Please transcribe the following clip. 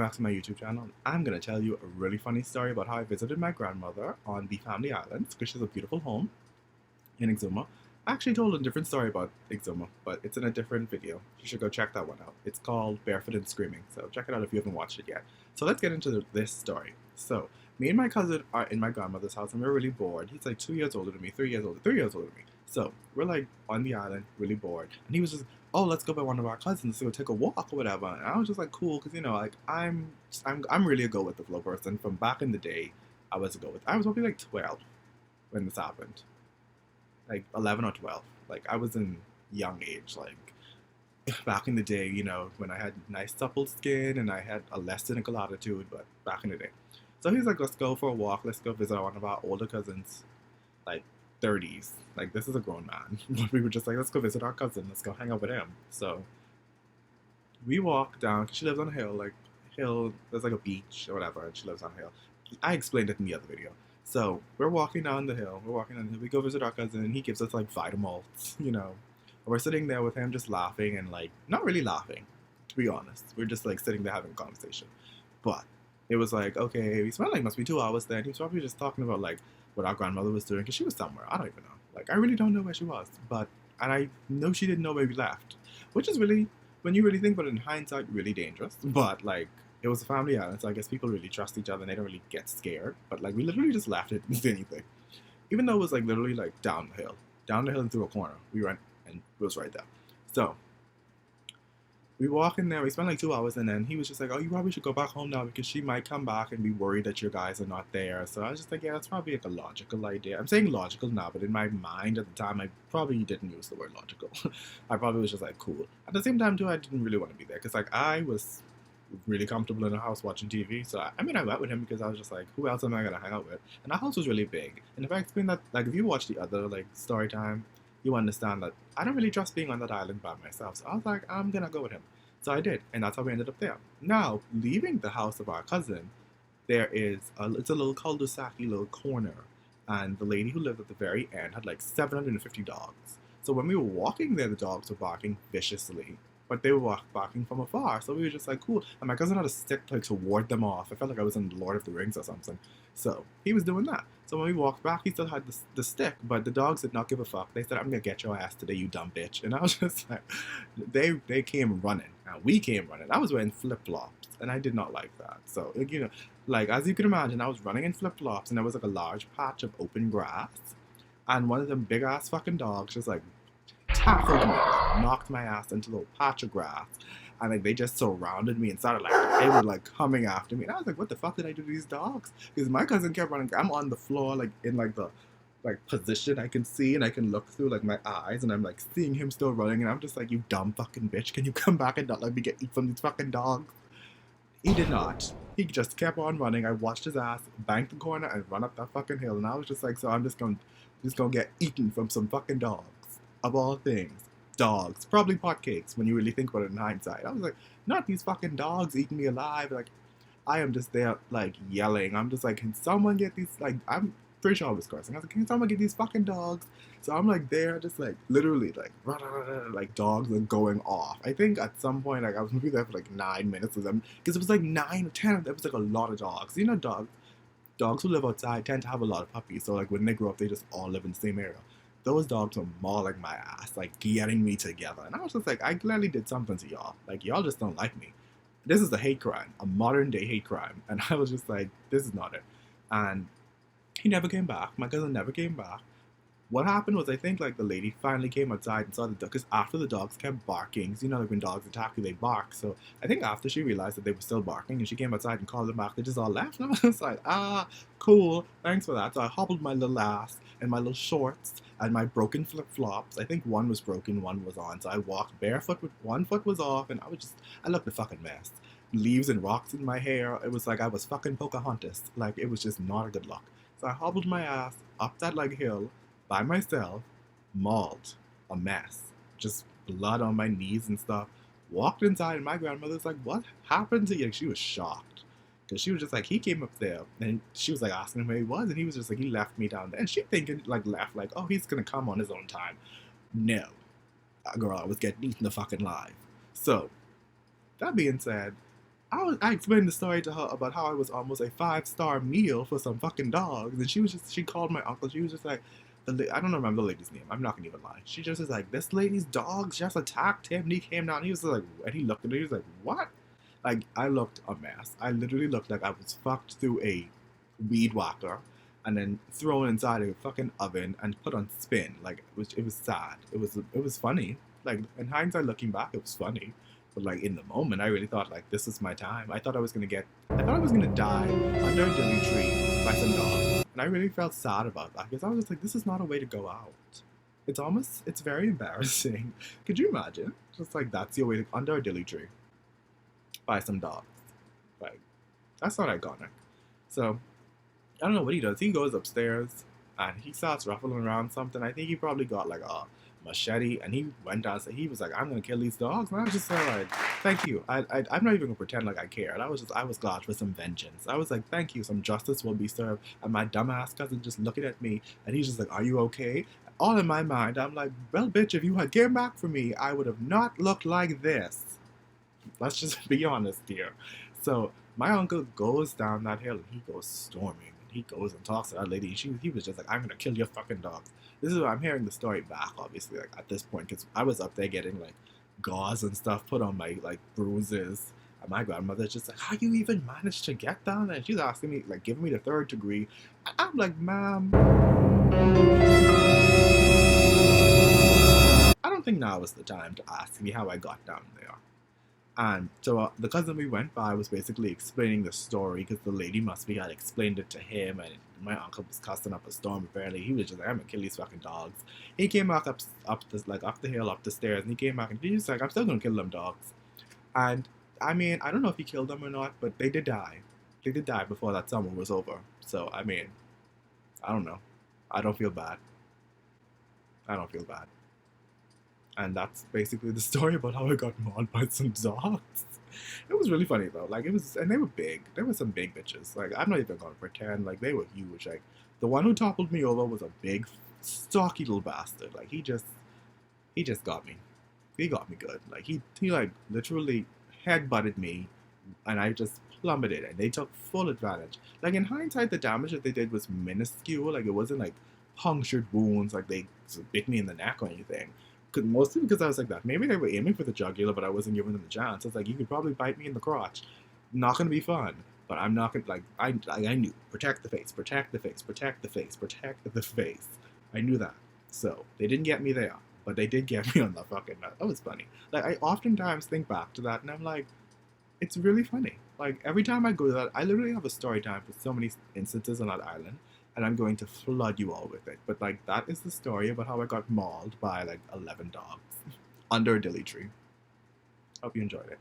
back to my YouTube channel. I'm going to tell you a really funny story about how I visited my grandmother on the Family Islands, which is a beautiful home in Exuma. I actually told a different story about Exuma, but it's in a different video. You should go check that one out. It's called Barefoot and Screaming, so check it out if you haven't watched it yet. So let's get into this story. So, me and my cousin are in my grandmother's house, and we're really bored. He's like 2 years older than me, 3 years older than me. So, we're like on the island, really bored. And he was just, oh, let's go by one of our cousins to go take a walk or whatever. And I was just like, cool, because, you know, like, I'm really a go-with-the-flow person. From back in the day, I was probably like 12 when this happened. Like 11 or 12. Like, I was in young age, like back in the day, you know, when I had nice supple skin and I had a less cynical attitude, but back in the day. So he's like, let's go for a walk, let's go visit one of our older cousins, like 30s. Like, this is a grown man. But we were just like, let's go visit our cousin, let's go hang out with him. So we walk down, because she lives on a hill, there's like a beach or whatever, and she lives on a hill. I explained it in the other video. So we're walking down the hill, we go visit our cousin, and he gives us like Vitamals, you know. We're sitting there with him just laughing and like, not really laughing, to be honest. We're just like sitting there having a conversation. But it was like, okay, we spent like must be 2 hours there. He was probably just talking about like what our grandmother was doing, because she was somewhere. I don't even know. Like, I really don't know where she was. And I know she didn't know where we left, which is really, when you really think about it in hindsight, really dangerous. But like, it was a family island, so I guess people really trust each other and they don't really get scared. But like, we literally just left it, didn't say anything. Even though it was like literally like down the hill and through a corner. We went and it was right there. So we walk in there, we spent like 2 hours, and then he was just like, oh, you probably should go back home now because she might come back and be worried that your guys are not there. So I was just like, yeah, that's probably like a logical idea. I'm saying logical now, but in my mind at the time, I probably didn't use the word logical. I probably was just like, cool. At the same time, too, I didn't really want to be there because like I was really comfortable in the house watching TV. So I mean, I went with him because I was just like, who else am I gonna hang out with? And our house was really big. And if I explain that, like, if you watch the other like story time, you understand that I don't really trust being on that island by myself. So I was like, I'm gonna go with him. So I did, and that's how we ended up there. Now, leaving the house of our cousin, it's a little cul-de-sac little corner, and the lady who lived at the very end had like 750 dogs. So when we were walking there, the dogs were barking viciously, but they were barking from afar. So we were just like, cool. And my cousin had a stick like to ward them off. I felt like I was in Lord of the Rings or something. So he was doing that. So when we walked back, he still had the stick, but the dogs did not give a fuck. They said, I'm gonna get your ass today, you dumb bitch. And I was just like, they came running. Now we came running. I was wearing flip-flops, and I did not like that. So, you know, like, as you can imagine, I was running in flip-flops, and there was like a large patch of open grass, and one of them big-ass fucking dogs just like tackled me, knocked my ass into a little patch of grass. And like, they just surrounded me and started like, they were like coming after me. And I was like, what the fuck did I do to these dogs? Because my cousin kept running. I'm on the floor, like in like the like position I can see, and I can look through like my eyes, and I'm like seeing him still running, and I'm just like, you dumb fucking bitch, can you come back and not let me get eat from these fucking dogs? He did not. He just kept on running. I watched his ass bank the corner and run up that fucking hill, and I was just like, so I'm just gonna get eaten from some fucking dogs, of all things. Dogs, probably potcakes when you really think about it in hindsight. I was like, not these fucking dogs eating me alive. Like, I am just there like yelling. I'm just like, can someone get these? Like, I'm pretty sure I was cursing. I was like, can someone get these fucking dogs? So I'm like there, just like literally like dogs are going off. I think at some point, like, I was maybe there for like 9 minutes of them, because it was like 9 or 10 of them. It was like a lot of dogs. You know, dogs who live outside tend to have a lot of puppies. So like when they grow up, they just all live in the same area. Those dogs were mauling my ass, like getting me together. And I was just like, I clearly did something to y'all. Like, y'all just don't like me. This is a hate crime, a modern day hate crime. And I was just like, this is not it. And he never came back. My cousin never came back. What happened was, I think like the lady finally came outside and saw the dog, because after the dogs kept barking, so you know, like when dogs attack you, they bark. So I think after she realized that they were still barking and she came outside and called them back, they just all left. And I was like, ah, cool, thanks for that. So I hobbled my little ass and my little shorts and my broken flip-flops. I think one was broken, one was on. So I walked barefoot with one foot was off, and I looked a fucking mess. Leaves and rocks in my hair. It was like I was fucking Pocahontas. Like, it was just not a good look. So I hobbled my ass up that like hill by myself, mauled, a mess, just blood on my knees and stuff. Walked inside, and my grandmother's like, what happened to you? She was shocked, because she was just like, he came up there, and she was like asking him where he was, and he was just like, he left me down there. And she thinking, like, left, like, oh, he's gonna come on his own time. No, girl, I was getting eaten the fucking live. So, that being said, I explained the story to her about how I was almost a 5-star meal for some fucking dogs, and she called my uncle. She was just like, I don't remember the lady's name. I'm not gonna even lie. She just is like, this lady's dogs just attacked him, and he came down. He was like, and he looked at me. He was like, what? Like, I looked a mess. I literally looked like I was fucked through a weed whacker, and then thrown inside a fucking oven and put on spin. Like, it was sad. It was funny. Like, in hindsight, looking back, it was funny. But like in the moment, I really thought like this is my time. I thought I was gonna die under a dilly tree by some dog, and I really felt sad about that because I was just like, this is not a way to go out. It's very embarrassing. Could you imagine? Just like that's your way to under a dilly tree by some dogs. Like that's not iconic. So I don't know what he does. He goes upstairs and he starts ruffling around something. I think he probably got like a machete and he went down. So he was like, "I'm gonna kill these dogs." And I was just like, "Thank you." I'm not even gonna pretend like I cared. I was glad for some vengeance. I was like, "Thank you. Some justice will be served." And my dumbass cousin just looking at me and he's just like, "Are you okay?" All in my mind, I'm like, "Well, bitch, if you had came back for me, I would have not looked like this." Let's just be honest here. So my uncle goes down that hill and he goes storming. He goes and talks to that lady. He was just like, "I'm gonna kill your fucking dogs." This is why I'm hearing the story back, obviously, like at this point, because I was up there getting like gauze and stuff put on my like bruises. And my grandmother's just like, "How you even managed to get down there?" And she's asking me, like, giving me the third degree. I'm like, "Ma'am, I don't think now is the time to ask me how I got down there." And so the cousin we went by was basically explaining the story because the lady must be had explained it to him, and my uncle was cussing up a storm. Apparently, he was just like, "I'm gonna kill these fucking dogs." He came back up the hill, up the stairs, and he came back and he was like, "I'm still gonna kill them dogs." And I mean, I don't know if he killed them or not, but they did die. They did die before that summer was over. So I mean, I don't know. I don't feel bad. I don't feel bad. And that's basically the story about how I got mauled by some dogs. It was really funny though. Like it was, and they were big. There were some big bitches. Like I'm not even gonna pretend. Like they were huge. Like the one who toppled me over was a big, stocky little bastard. Like he just got me. He got me good. Like he like literally head butted me, and I just plummeted, and they took full advantage. Like in hindsight, the damage that they did was minuscule. Like it wasn't like punctured wounds. Like they bit me in the neck or anything. Mostly because I was like that. Maybe they were aiming for the jugular, but I wasn't giving them the chance. It's like you could probably bite me in the crotch. Not gonna be fun. But I'm not gonna like I knew protect the face, protect the face, protect the face, protect the face. I knew that. So they didn't get me there, but they did get me on the fucking nut. That was funny. Like I oftentimes think back to that, and I'm like, it's really funny. Like every time I go to that, I literally have a story time for so many instances on that island, and I'm going to flood you all with it. But like that is the story about how I got mauled by like 11 dogs under a dilly tree. Hope you enjoyed it.